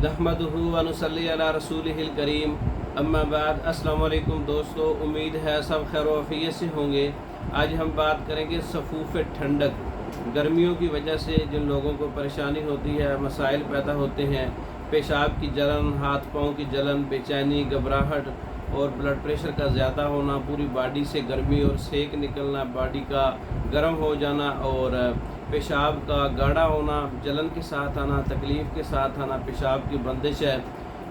नहमदुहु व नुसल्ली अला रसूलिहिल करीम, अम्मा बाद। अस्सलाम वालेकुम दोस्तों, उम्मीद है सब खैर व आफियत से होंगे। आज हम बात करेंगे सफूफ ठंडक। गर्मियों की वजह से जिन लोगों को परेशानी होती है, मसाइल पैदा होते हैं, पेशाब की जलन, हाथ पाँव की जलन, बेचैनी, घबराहट और ब्लड प्रेशर का ज़्यादा होना, पूरी बॉडी से गर्मी और सेक निकलना, बॉडी का गर्म हो जाना और पेशाब का गाढ़ा होना, जलन के साथ आना, तकलीफ़ के साथ आना, पेशाब की बंदिश है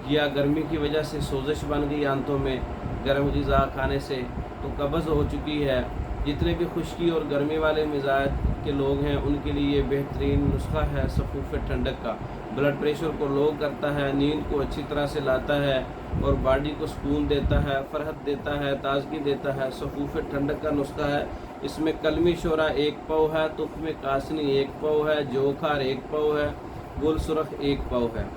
या गर्मी की वजह से सोजिश बन गई आंतों में गर्म ग़िज़ा खाने से, तो कब्ज़ हो चुकी है। जितने भी खुश्की और गर्मी वाले मिजाज के लोग हैं उनके लिए ये बेहतरीन नुस्खा है सफूफ ठंडक का। ब्लड प्रेशर को लो करता है, नींद को अच्छी तरह से लाता है और बॉडी को सुकून देता है, फरहत देता है, ताजगी देता है। सफूफ ठंडक का नुस्खा है। इसमें कलमी शोरा 1 पाव है, तुफ़्म कासनी 1 पाव है, जोखार 1 पाव है, गुल सुरख 1 पाव है।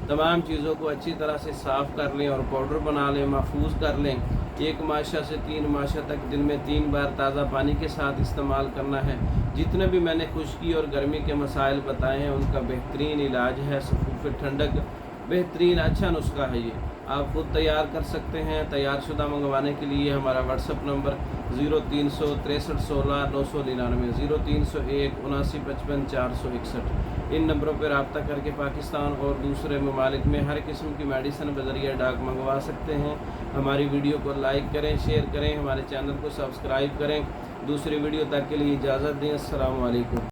तमाम चीज़ों को अच्छी तरह से साफ़ कर लें और पाउडर बना लें, महफूज कर लें। 1 माशा से 3 माशा तक दिन में 3 बार ताज़ा पानी के साथ इस्तेमाल करना है। जितने भी मैंने खुश्की और गर्मी के मसाइल बताए हैं उनका बेहतरीन इलाज है सफूफ ठंडक। बेहतरीन अच्छा नुस्खा है ये, आप खुद तैयार कर सकते हैं। तैयार शुदा मंगवाने के लिए हमारा व्हाट्सअप नंबर 0300 63 16 999 0301 79 55 461। इन नंबरों पर रब्ता करके पाकिस्तान और दूसरे ममालिक में हर किस्म की मेडिसिन बज़रिया डाक मंगवा सकते हैं। हमारी वीडियो को लाइक करें, शेयर करें, हमारे चैनल को सब्सक्राइब करें। दूसरी वीडियो तक के लिए इजाज़त दें। अस्सलामु अलैकुम।